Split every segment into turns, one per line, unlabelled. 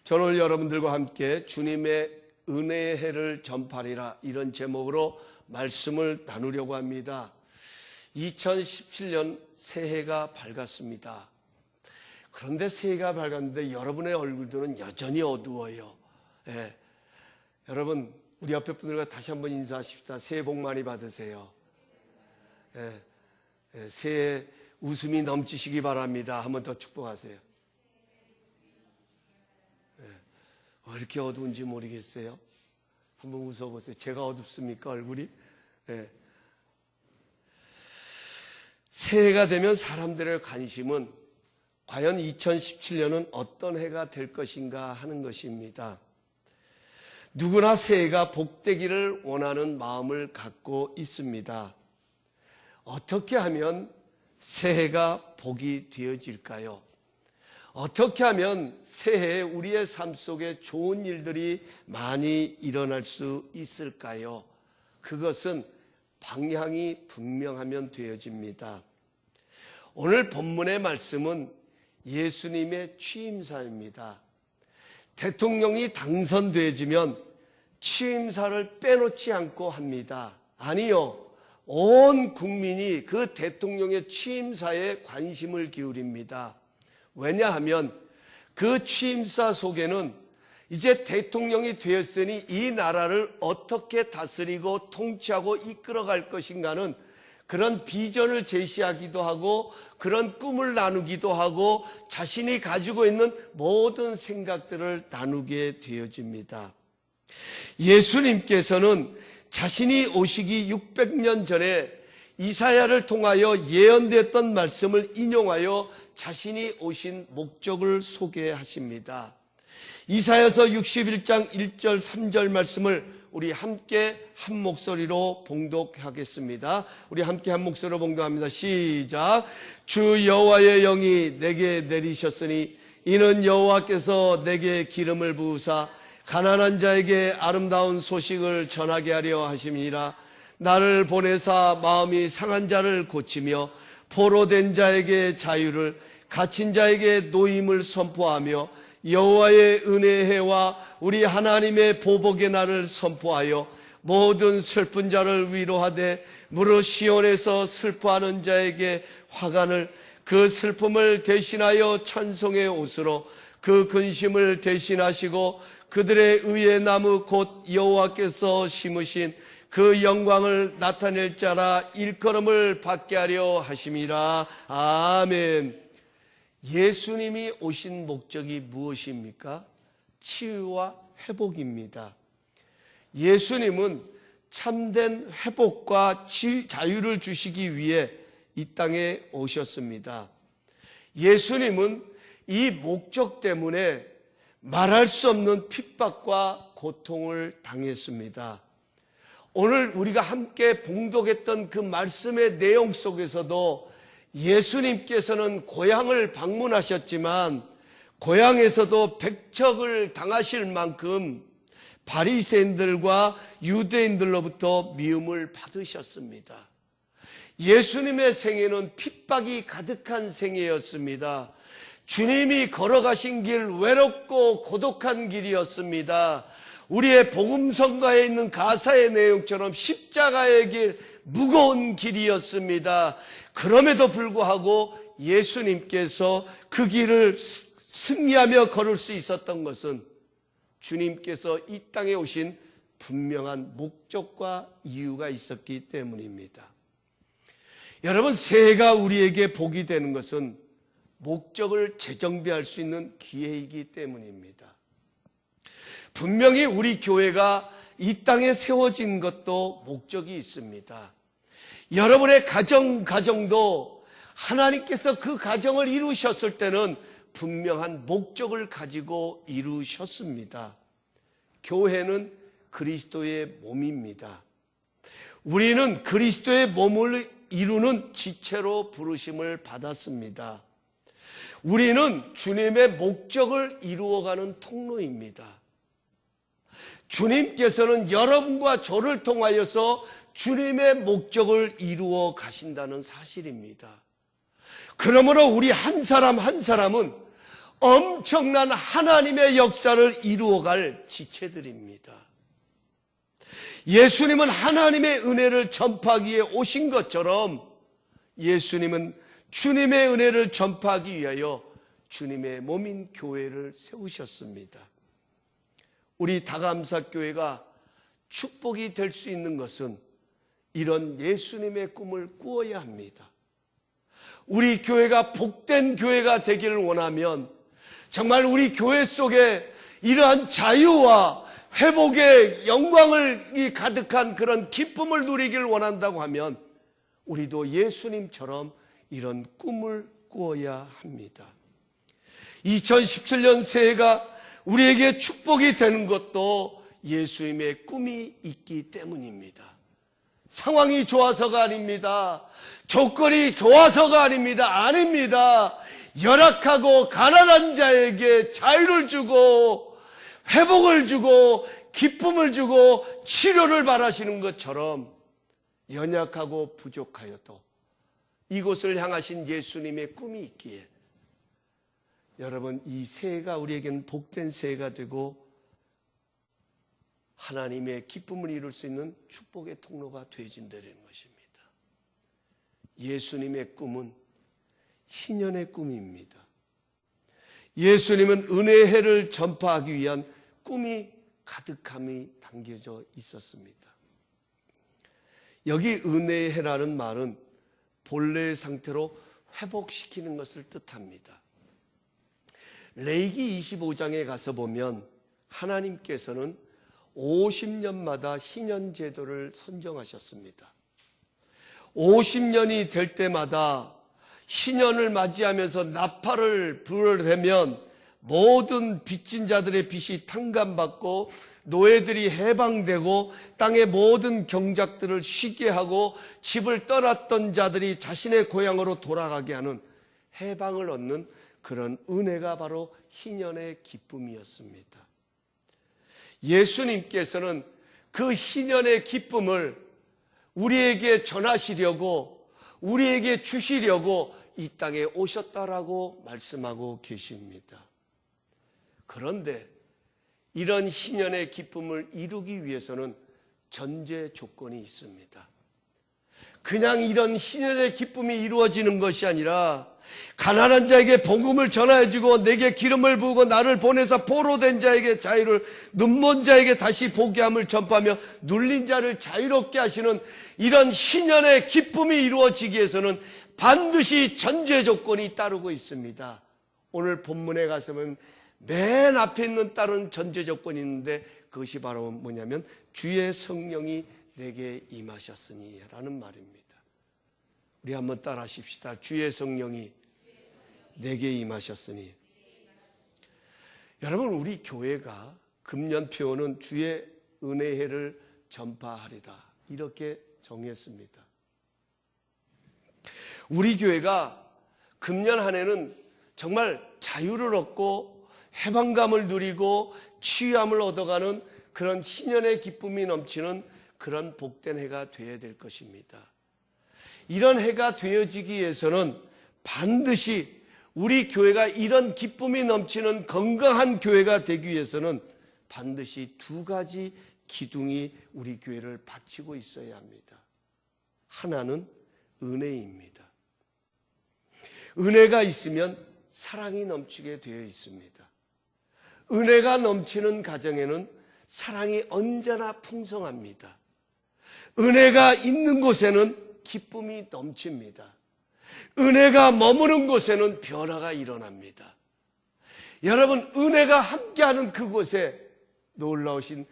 저는 오늘 여러분들과 함께 주님의 은혜의 해를 전파리라, 이런 제목으로 말씀을 나누려고 합니다. 2017년 새해가 밝았습니다. 그런데 새해가 밝았는데 여러분의 얼굴들은 여전히 어두워요. 여러분, 우리 옆에 분들과 다시 한번 인사하십시다. 새해 복 많이 받으세요. 새해 웃음이 넘치시기 바랍니다. 한 번 더 축복하세요. 왜 이렇게 어두운지 모르겠어요. 한번 웃어보세요. 제가 어둡습니까, 얼굴이? 새해가 되면 사람들의 관심은 과연 2017년은 어떤 해가 될 것인가 하는 것입니다. 누구나 새해가 복되기를 원하는 마음을 갖고 있습니다. 어떻게 하면 새해가 복이 되어질까요? 어떻게 하면 새해에 우리의 삶 속에 좋은 일들이 많이 일어날 수 있을까요? 그것은 방향이 분명하면 되어집니다. 오늘 본문의 말씀은 예수님의 취임사입니다. 대통령이 당선되어지면 취임사를 빼놓지 않고 합니다. 아니요, 온 국민이 그 대통령의 취임사에 관심을 기울입니다. 왜냐하면 그 취임사 속에는 이제 대통령이 되었으니 이 나라를 어떻게 다스리고 통치하고 이끌어갈 것인가는 그런 비전을 제시하기도 하고 그런 꿈을 나누기도 하고 자신이 가지고 있는 모든 생각들을 나누게 되어집니다. 예수님께서는 자신이 오시기 600년 전에 이사야를 통하여 예언됐던 말씀을 인용하여 자신이 오신 목적을 소개하십니다. 이사야서 61장 1절 3절 말씀을 우리 함께 한 목소리로 봉독하겠습니다. 우리 함께 한 목소리로 봉독합니다. 시작. 주 여호와의 영이 내게 내리셨으니 이는 여호와께서 내게 기름을 부으사 가난한 자에게 아름다운 소식을 전하게 하려 하심이라. 나를 보내사 마음이 상한 자를 고치며 포로된 자에게 자유를, 갇힌 자에게 노임을 선포하며 여호와의 은혜의 해와 우리 하나님의 보복의 날을 선포하여 모든 슬픈 자를 위로하되 무릇 시온에서 슬퍼하는 자에게 화관을, 그 슬픔을 대신하여 찬송의 옷으로 그 근심을 대신하시고 그들의 의의 나무 곧 여호와께서 심으신 그 영광을 나타낼 자라 일컬음을 받게 하려 하심이라. 아멘. 예수님이 오신 목적이 무엇입니까? 치유와 회복입니다. 예수님은 참된 회복과 자유를 주시기 위해 이 땅에 오셨습니다. 예수님은 이 목적 때문에 말할 수 없는 핍박과 고통을 당했습니다. 오늘 우리가 함께 봉독했던 그 말씀의 내용 속에서도 예수님께서는 고향을 방문하셨지만 고향에서도 백척을 당하실 만큼 바리새인들과 유대인들로부터 미움을 받으셨습니다. 예수님의 생애는 핍박이 가득한 생애였습니다. 주님이 걸어가신 길 외롭고 고독한 길이었습니다. 우리의 복음성가에 있는 가사의 내용처럼 십자가의 길, 무거운 길이었습니다. 그럼에도 불구하고 예수님께서 그 길을 승리하며 걸을 수 있었던 것은 주님께서 이 땅에 오신 분명한 목적과 이유가 있었기 때문입니다. 여러분, 새해가 우리에게 복이 되는 것은 목적을 재정비할 수 있는 기회이기 때문입니다. 분명히 우리 교회가 이 땅에 세워진 것도 목적이 있습니다. 여러분의 가정도 하나님께서 그 가정을 이루셨을 때는 분명한 목적을 가지고 이루셨습니다. 교회는 그리스도의 몸입니다. 우리는 그리스도의 몸을 이루는 지체로 부르심을 받았습니다. 우리는 주님의 목적을 이루어가는 통로입니다. 주님께서는 여러분과 저를 통하여서 주님의 목적을 이루어 가신다는 사실입니다. 그러므로 우리 한 사람 한 사람은 엄청난 하나님의 역사를 이루어갈 지체들입니다. 예수님은 하나님의 은혜를 전파하기 위해 오신 것처럼 예수님은 주님의 은혜를 전파하기 위하여 주님의 몸인 교회를 세우셨습니다. 우리 다감사교회가 축복이 될 수 있는 것은 이런 예수님의 꿈을 꾸어야 합니다. 우리 교회가 복된 교회가 되기를 원하면 정말 우리 교회 속에 이러한 자유와 회복의 영광을 가득한 그런 기쁨을 누리기를 원한다고 하면 우리도 예수님처럼 이런 꿈을 꾸어야 합니다. 2017년 새해가 우리에게 축복이 되는 것도 예수님의 꿈이 있기 때문입니다. 상황이 좋아서가 아닙니다. 조건이 좋아서가 아닙니다. 아닙니다. 열악하고 가난한 자에게 자유를 주고 회복을 주고 기쁨을 주고 치료를 바라시는 것처럼 연약하고 부족하여도 이곳을 향하신 예수님의 꿈이 있기에 여러분, 이 새해가 우리에게는 복된 새해가 되고 하나님의 기쁨을 이룰 수 있는 축복의 통로가 되어진다는 것입니다. 예수님의 꿈은 희년의 꿈입니다. 예수님은 은혜의 해를 전파하기 위한 꿈이 가득함이 담겨져 있었습니다. 여기 은혜의 해라는 말은 본래의 상태로 회복시키는 것을 뜻합니다. 레위기 25장에 가서 보면 하나님께서는 50년마다 희년 제도를 선정하셨습니다. 50년이 될 때마다 희년을 맞이하면서 나팔을 불어대면 모든 빚진 자들의 빚이 탕감받고 노예들이 해방되고 땅의 모든 경작들을 쉬게 하고 집을 떠났던 자들이 자신의 고향으로 돌아가게 하는 해방을 얻는 그런 은혜가 바로 희년의 기쁨이었습니다. 예수님께서는 그 희년의 기쁨을 우리에게 전하시려고 우리에게 주시려고 이 땅에 오셨다라고 말씀하고 계십니다. 그런데 이런 희년의 기쁨을 이루기 위해서는 전제 조건이 있습니다. 그냥 이런 희년의 기쁨이 이루어지는 것이 아니라 가난한 자에게 복음을 전하여주고 내게 기름을 부으고 나를 보내서 포로된 자에게 자유를, 눈먼 자에게 다시 보게 함을 전파하며 눌린 자를 자유롭게 하시는 이런 희년의 기쁨이 이루어지기 위해서는 반드시 전제 조건이 따르고 있습니다. 오늘 본문에 가서 보면 맨 앞에 있는 다른 전제 조건이 있는데 그것이 바로 뭐냐면 주의 성령이 내게 임하셨으니 라는 말입니다. 우리 한번 따라 하십시다. 주의 성령이 내게 임하셨으니. 여러분, 우리 교회가 금년 표어는 주의 은혜해를 전파하리다 이렇게 정했습니다. 우리 교회가 금년 한 해는 정말 자유를 얻고 해방감을 누리고 치유함을 얻어가는 그런 희년의 기쁨이 넘치는 그런 복된 해가 되어야 될 것입니다. 이런 해가 되어지기 위해서는 반드시 우리 교회가 이런 기쁨이 넘치는 건강한 교회가 되기 위해서는 반드시 두 가지 기둥이 우리 교회를 받치고 있어야 합니다. 하나는 은혜입니다. 은혜가 있으면 사랑이 넘치게 되어 있습니다. 은혜가 넘치는 가정에는 사랑이 언제나 풍성합니다. 은혜가 있는 곳에는 기쁨이 넘칩니다. 은혜가 머무는 곳에는 변화가 일어납니다. 여러분, 은혜가 함께하는 그곳에 놀라우신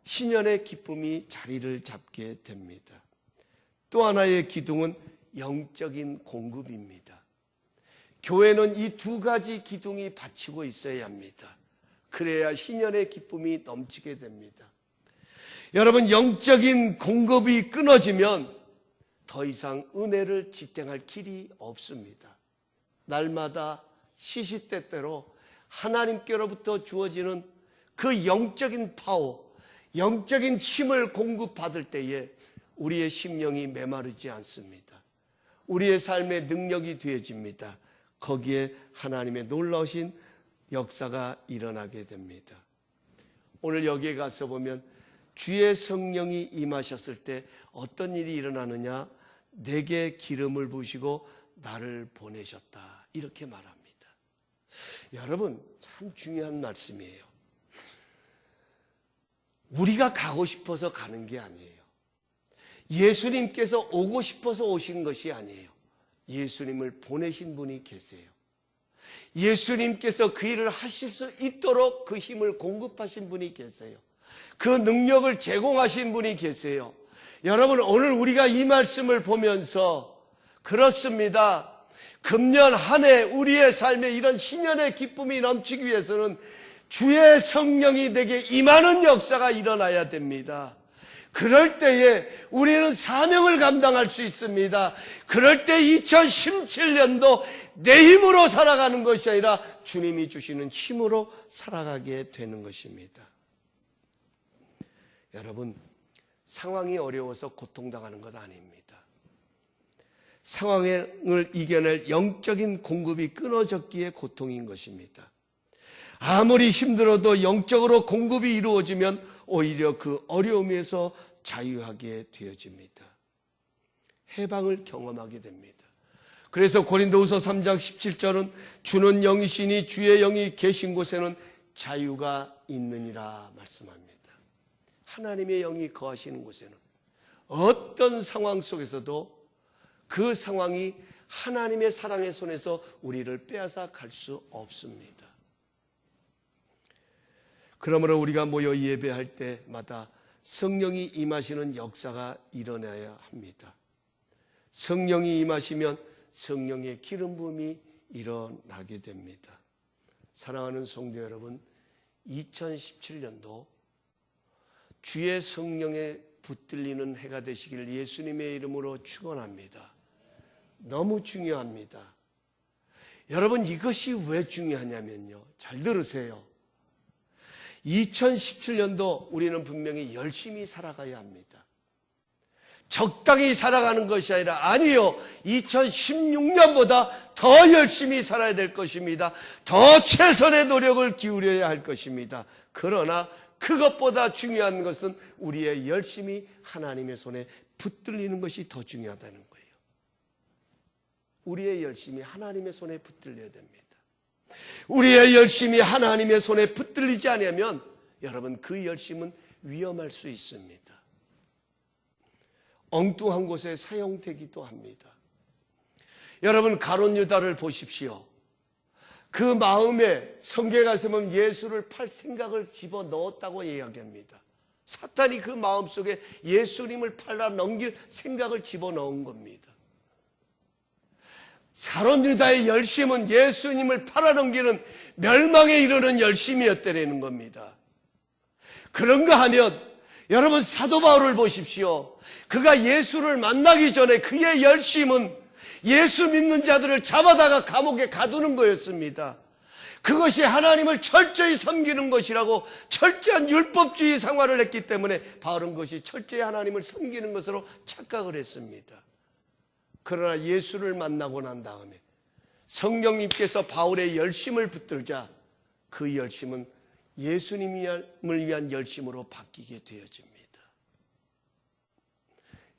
희년의 기쁨이 자리를 잡게 됩니다. 또 하나의 기둥은 영적인 공급입니다. 교회는 이 두 가지 기둥이 받치고 있어야 합니다. 그래야 희년의 기쁨이 넘치게 됩니다. 여러분, 영적인 공급이 끊어지면 더 이상 은혜를 지탱할 길이 없습니다. 날마다 시시때때로 하나님께로부터 주어지는 그 영적인 파워, 영적인 힘을 공급받을 때에 우리의 심령이 메마르지 않습니다. 우리의 삶의 능력이 되어집니다. 거기에 하나님의 놀라우신 역사가 일어나게 됩니다. 오늘 여기에 가서 보면 주의 성령이 임하셨을 때 어떤 일이 일어나느냐? 내게 기름을 부으시고 나를 보내셨다, 이렇게 말합니다. 여러분, 참 중요한 말씀이에요. 우리가 가고 싶어서 가는 게 아니에요. 예수님께서 오고 싶어서 오신 것이 아니에요. 예수님을 보내신 분이 계세요. 예수님께서 그 일을 하실 수 있도록 그 힘을 공급하신 분이 계세요. 그 능력을 제공하신 분이 계세요. 여러분, 오늘 우리가 이 말씀을 보면서 그렇습니다. 금년 한 해 우리의 삶에 이런 신년의 기쁨이 넘치기 위해서는 주의 성령이 내게 임하는 역사가 일어나야 됩니다. 그럴 때에 우리는 사명을 감당할 수 있습니다. 그럴 때 2017년도 내 힘으로 살아가는 것이 아니라 주님이 주시는 힘으로 살아가게 되는 것입니다. 여러분, 상황이 어려워서 고통당하는 것 아닙니다. 상황을 이겨낼 영적인 공급이 끊어졌기에 고통인 것입니다. 아무리 힘들어도 영적으로 공급이 이루어지면 오히려 그 어려움에서 자유하게 되어집니다. 해방을 경험하게 됩니다. 그래서 고린도후서 3장 17절은 주는 영이시니 주의 영이 계신 곳에는 자유가 있느니라 말씀합니다. 하나님의 영이 거하시는 곳에는 어떤 상황 속에서도 그 상황이 하나님의 사랑의 손에서 우리를 빼앗아 갈 수 없습니다. 그러므로 우리가 모여 예배할 때마다 성령이 임하시는 역사가 일어나야 합니다. 성령이 임하시면 성령의 기름 부음이 일어나게 됩니다. 사랑하는 성도 여러분, 2017년도 주의 성령에 붙들리는 해가 되시기를 예수님의 이름으로 축원합니다. 너무 중요합니다. 여러분, 이것이 왜 중요하냐면요, 잘 들으세요. 2017년도 우리는 분명히 열심히 살아가야 합니다. 적당히 살아가는 것이 아니라, 아니요, 2016년보다 더 열심히 살아야 될 것입니다. 더 최선의 노력을 기울여야 할 것입니다. 그러나 그것보다 중요한 것은 우리의 열심이 하나님의 손에 붙들리는 것이 더 중요하다는 거예요. 우리의 열심이 하나님의 손에 붙들려야 됩니다. 우리의 열심이 하나님의 손에 붙들리지 않으면 여러분, 그 열심은 위험할 수 있습니다. 엉뚱한 곳에 사용되기도 합니다. 여러분, 가룟 유다를 보십시오. 그 마음에 성경에 가서 보면 예수를 팔 생각을 집어넣었다고 이야기합니다. 사탄이 그 마음속에 예수님을 팔아 넘길 생각을 집어넣은 겁니다. 가룟 유다의 열심은 예수님을 팔아 넘기는 멸망에 이르는 열심이었다는 겁니다. 그런가 하면 여러분, 사도 바울을 보십시오. 그가 예수를 만나기 전에 그의 열심은 예수 믿는 자들을 잡아다가 감옥에 가두는 거였습니다. 그것이 하나님을 철저히 섬기는 것이라고 철저한 율법주의 생활을 했기 때문에 바울은 그것이 철저히 하나님을 섬기는 것으로 착각을 했습니다. 그러나 예수를 만나고 난 다음에 성령님께서 바울의 열심을 붙들자 그 열심은 예수님을 위한 열심으로 바뀌게 되어집니다.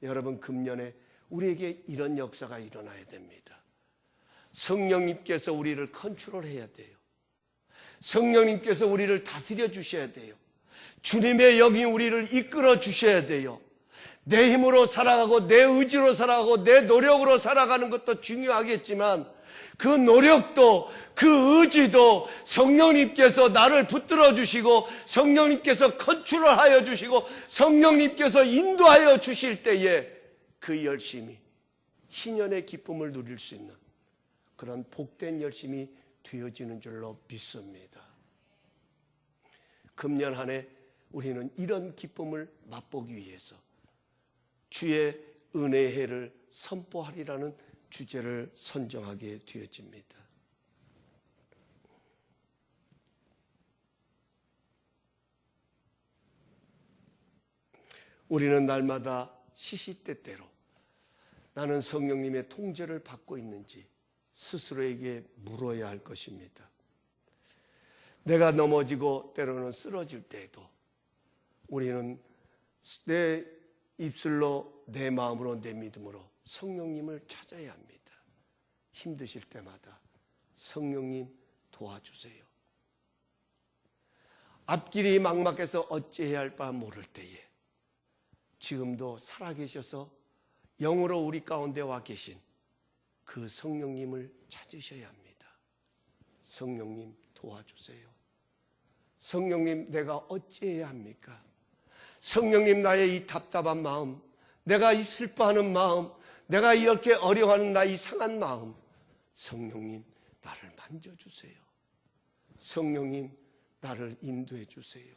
여러분, 금년에 우리에게 이런 역사가 일어나야 됩니다. 성령님께서 우리를 컨트롤해야 돼요. 성령님께서 우리를 다스려 주셔야 돼요. 주님의 영이 우리를 이끌어 주셔야 돼요. 내 힘으로 살아가고 내 의지로 살아가고 내 노력으로 살아가는 것도 중요하겠지만 그 노력도 그 의지도 성령님께서 나를 붙들어 주시고 성령님께서 컨트롤하여 주시고 성령님께서 인도하여 주실 때에 그 열심이 희년의 기쁨을 누릴 수 있는 그런 복된 열심이 되어지는 줄로 믿습니다. 금년 한 해 우리는 이런 기쁨을 맛보기 위해서 주의 은혜의 해를 선포하리라는 주제를 선정하게 되어집니다. 우리는 날마다 시시때때로 나는 성령님의 통제를 받고 있는지 스스로에게 물어야 할 것입니다. 내가 넘어지고 때로는 쓰러질 때에도 우리는 내 입술로, 내 마음으로, 내 믿음으로 성령님을 찾아야 합니다. 힘드실 때마다 성령님 도와주세요. 앞길이 막막해서 어찌해야 할 바 모를 때에 지금도 살아계셔서 영으로 우리 가운데 와 계신 그 성령님을 찾으셔야 합니다. 성령님 도와주세요. 성령님, 내가 어찌해야 합니까? 성령님, 나의 이 답답한 마음, 내가 이 슬퍼하는 마음, 내가 이렇게 어려워하는 나의 상한 마음, 성령님 나를 만져주세요. 성령님 나를 인도해 주세요.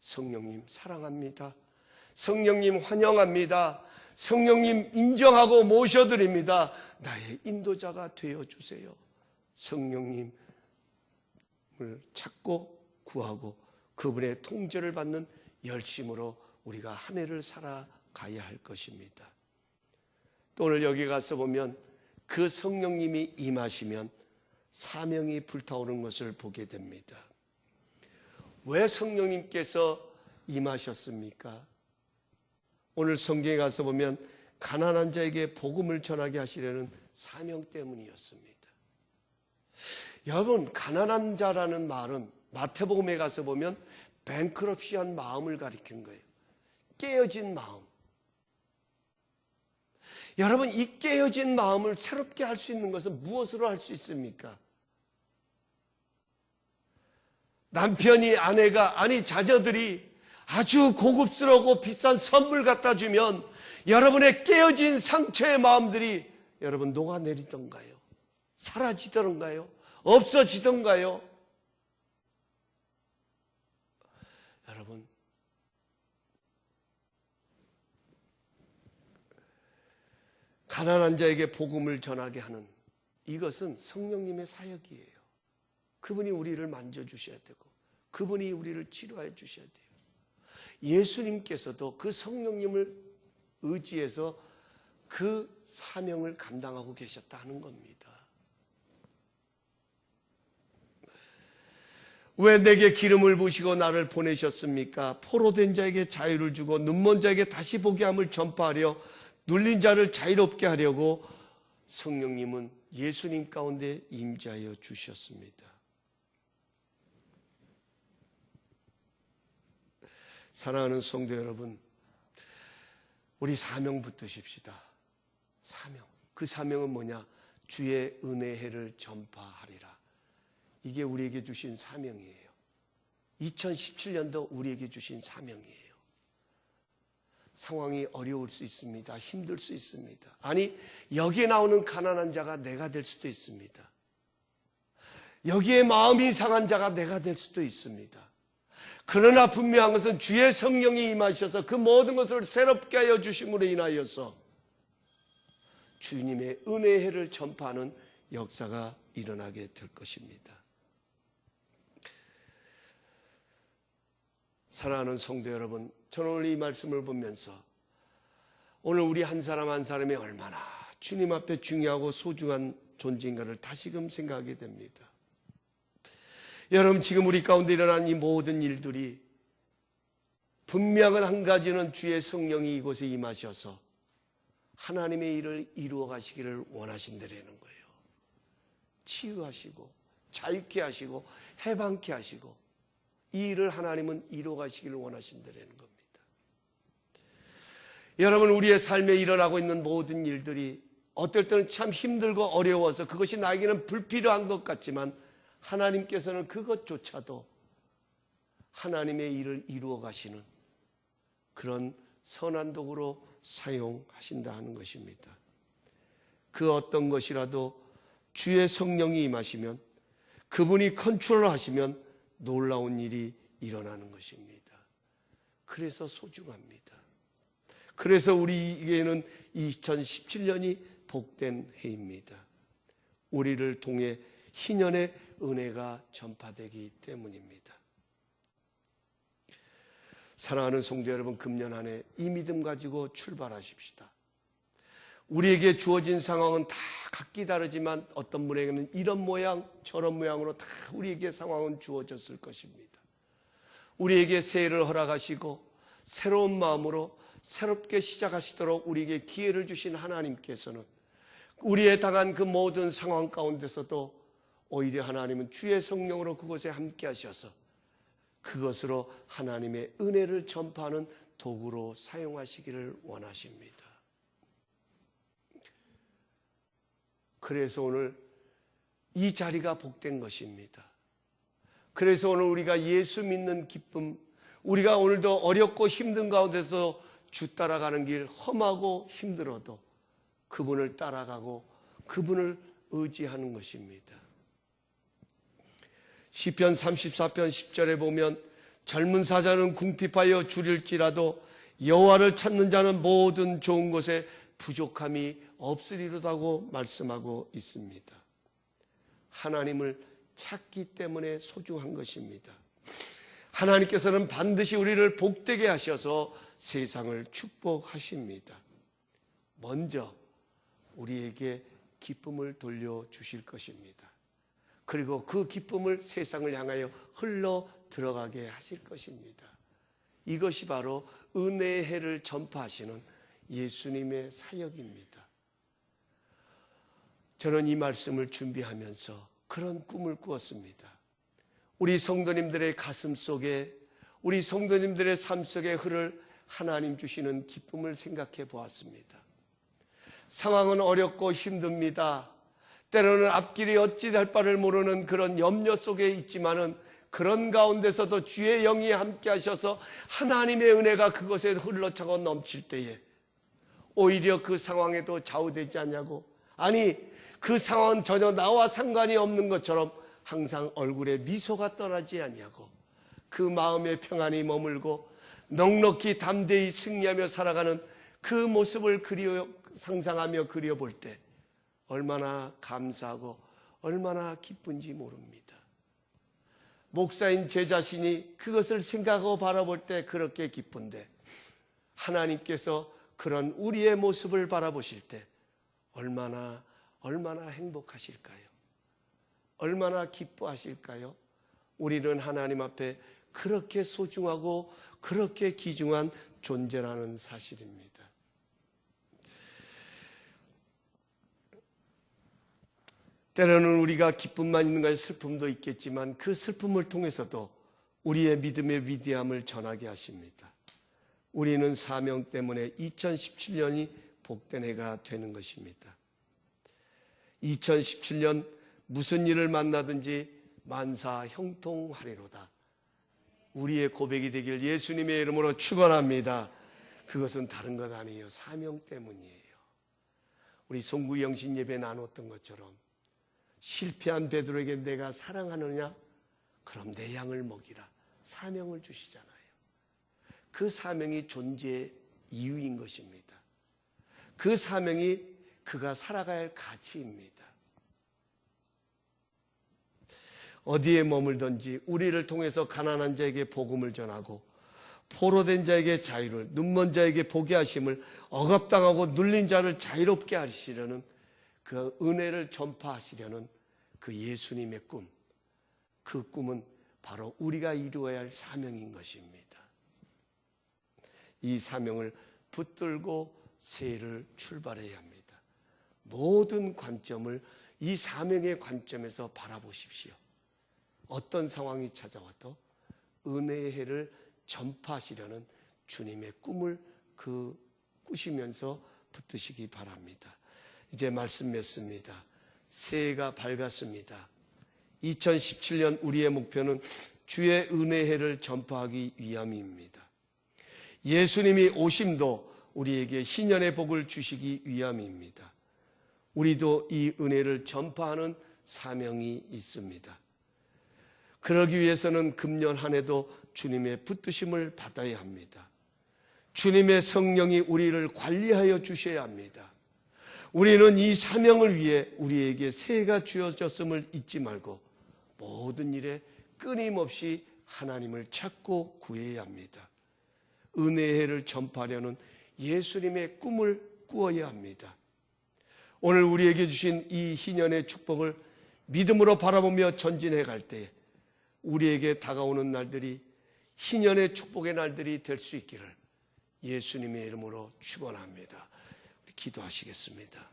성령님 사랑합니다. 성령님 환영합니다. 성령님 인정하고 모셔드립니다. 나의 인도자가 되어주세요. 성령님을 찾고 구하고 그분의 통제를 받는 열심으로 우리가 한 해를 살아가야 할 것입니다. 또 오늘 여기 가서 보면 그 성령님이 임하시면 사명이 불타오르는 것을 보게 됩니다. 왜 성령님께서 임하셨습니까? 오늘 성경에 가서 보면 가난한 자에게 복음을 전하게 하시려는 사명 때문이었습니다. 여러분, 가난한 자라는 말은 마태복음에 가서 보면 뱅크럽시한 마음을 가리키는 거예요. 깨어진 마음. 여러분, 이 깨어진 마음을 새롭게 할 수 있는 것은 무엇으로 할 수 있습니까? 남편이, 아내가, 아니 자녀들이 아주 고급스러우고 비싼 선물 갖다 주면 여러분의 깨어진 상처의 마음들이 여러분 녹아내리던가요? 사라지던가요? 없어지던가요? 여러분, 가난한 자에게 복음을 전하게 하는 이것은 성령님의 사역이에요. 그분이 우리를 만져주셔야 되고 그분이 우리를 치료해 주셔야 돼요. 예수님께서도 그 성령님을 의지해서 그 사명을 감당하고 계셨다는 겁니다. 왜 내게 기름을 부으시고 나를 보내셨습니까? 포로된 자에게 자유를 주고 눈먼 자에게 다시 보게 함을 전파하려 눌린 자를 자유롭게 하려고 성령님은 예수님 가운데 임재하여 주셨습니다. 사랑하는 성도 여러분, 우리 사명 붙드십시다. 사명. 그 사명은 뭐냐? 주의 은혜의 해를 전파하리라. 이게 우리에게 주신 사명이에요. 2017년도 우리에게 주신 사명이에요. 상황이 어려울 수 있습니다. 힘들 수 있습니다. 아니, 여기에 나오는 가난한 자가 내가 될 수도 있습니다. 여기에 마음이 상한 자가 내가 될 수도 있습니다. 그러나 분명한 것은 주의 성령이 임하셔서 그 모든 것을 새롭게 하여 주심으로 인하여서 주님의 은혜의 해를 전파하는 역사가 일어나게 될 것입니다. 사랑하는 성도 여러분, 저는 오늘 이 말씀을 보면서 오늘 우리 한 사람 한 사람이 얼마나 주님 앞에 중요하고 소중한 존재인가를 다시금 생각하게 됩니다. 여러분, 지금 우리 가운데 일어난 이 모든 일들이 분명한 한 가지는 주의 성령이 이곳에 임하셔서 하나님의 일을 이루어 가시기를 원하신다라는 거예요. 치유하시고 자유케 하시고 해방케 하시고 이 일을 하나님은 이루어 가시기를 원하신다라는 겁니다. 여러분, 우리의 삶에 일어나고 있는 모든 일들이 어떨 때는 참 힘들고 어려워서 그것이 나에게는 불필요한 것 같지만 하나님께서는 그것조차도 하나님의 일을 이루어 가시는 그런 선한 도구로 사용하신다 하는 것입니다. 그 어떤 것이라도 주의 성령이 임하시면, 그분이 컨트롤하시면 놀라운 일이 일어나는 것입니다. 그래서 소중합니다. 그래서 우리에게는 2017년이 복된 해입니다. 우리를 통해 희년의 은혜가 전파되기 때문입니다. 사랑하는 성도 여러분, 금년 한 해 이 믿음 가지고 출발하십시다. 우리에게 주어진 상황은 다 각기 다르지만 어떤 분에게는 이런 모양 저런 모양으로 다 우리에게 상황은 주어졌을 것입니다. 우리에게 새해를 허락하시고 새로운 마음으로 새롭게 시작하시도록 우리에게 기회를 주신 하나님께서는 우리의 당한 그 모든 상황 가운데서도 오히려 하나님은 주의 성령으로 그곳에 함께 하셔서 그것으로 하나님의 은혜를 전파하는 도구로 사용하시기를 원하십니다. 그래서 오늘 이 자리가 복된 것입니다. 그래서 오늘 우리가 예수 믿는 기쁨, 우리가 오늘도 어렵고 힘든 가운데서 주 따라가는 길 험하고 힘들어도 그분을 따라가고 그분을 의지하는 것입니다. 시편 34편 10절에 보면 젊은 사자는 궁핍하여 줄일지라도 여호와를 찾는 자는 모든 좋은 것에 부족함이 없으리로다고 말씀하고 있습니다. 하나님을 찾기 때문에 소중한 것입니다. 하나님께서는 반드시 우리를 복되게 하셔서 세상을 축복하십니다. 먼저 우리에게 기쁨을 돌려주실 것입니다. 그리고 그 기쁨을 세상을 향하여 흘러 들어가게 하실 것입니다. 이것이 바로 은혜의 해를 전파하시는 예수님의 사역입니다. 저는 이 말씀을 준비하면서 그런 꿈을 꾸었습니다. 우리 성도님들의 가슴 속에, 우리 성도님들의 삶 속에 흐를 하나님 주시는 기쁨을 생각해 보았습니다. 상황은 어렵고 힘듭니다. 때로는 앞길이 어찌 될 바를 모르는 그런 염려 속에 있지만은 그런 가운데서도 주의 영이 함께 하셔서 하나님의 은혜가 그것에 흘러차고 넘칠 때에 오히려 그 상황에도 좌우되지 않냐고, 아니 그 상황은 전혀 나와 상관이 없는 것처럼 항상 얼굴에 미소가 떠나지 않냐고, 그 마음에 평안이 머물고 넉넉히 담대히 승리하며 살아가는 그 모습을 상상하며 그려볼 때 얼마나 감사하고 얼마나 기쁜지 모릅니다. 목사인 제 자신이 그것을 생각하고 바라볼 때 그렇게 기쁜데 하나님께서 그런 우리의 모습을 바라보실 때 얼마나 행복하실까요? 얼마나 기뻐하실까요? 우리는 하나님 앞에 그렇게 소중하고 그렇게 귀중한 존재라는 사실입니다. 때로는 우리가 기쁨만 있는 것이 슬픔도 있겠지만 그 슬픔을 통해서도 우리의 믿음의 위대함을 전하게 하십니다. 우리는 사명 때문에 2017년이 복된 해가 되는 것입니다. 2017년 무슨 일을 만나든지 만사 형통하리로다. 우리의 고백이 되길 예수님의 이름으로 축원합니다. 그것은 다른 것 아니에요. 사명 때문이에요. 우리 송구 영신 예배 나눴던 것처럼 실패한 베드로에게 내가 사랑하느냐? 그럼 내 양을 먹이라. 사명을 주시잖아요. 그 사명이 존재의 이유인 것입니다. 그 사명이 그가 살아가야 할 가치입니다. 어디에 머물든지 우리를 통해서 가난한 자에게 복음을 전하고 포로된 자에게 자유를, 눈먼 자에게 보게 하심을, 억압당하고 눌린 자를 자유롭게 하시려는 그 은혜를 전파하시려는 그 예수님의 꿈, 그 꿈은 바로 우리가 이루어야 할 사명인 것입니다. 이 사명을 붙들고 새해를 출발해야 합니다. 모든 관점을 이 사명의 관점에서 바라보십시오. 어떤 상황이 찾아와도 은혜의 해를 전파하시려는 주님의 꿈을 꾸시면서 붙드시기 바랍니다. 이제 말씀 맺습니다. 새해가 밝았습니다. 2017년 우리의 목표는 주의 은혜의 해를 전파하기 위함입니다. 예수님이 오심도 우리에게 희년의 복을 주시기 위함입니다. 우리도 이 은혜를 전파하는 사명이 있습니다. 그러기 위해서는 금년 한 해도 주님의 붙드심을 받아야 합니다. 주님의 성령이 우리를 관리하여 주셔야 합니다. 우리는 이 사명을 위해 우리에게 새해가 주어졌음을 잊지 말고 모든 일에 끊임없이 하나님을 찾고 구해야 합니다. 은혜의 해를 전파하려는 예수님의 꿈을 꾸어야 합니다. 오늘 우리에게 주신 이 희년의 축복을 믿음으로 바라보며 전진해 갈 때 우리에게 다가오는 날들이 희년의 축복의 날들이 될 수 있기를 예수님의 이름으로 축원합니다. 기도하시겠습니다.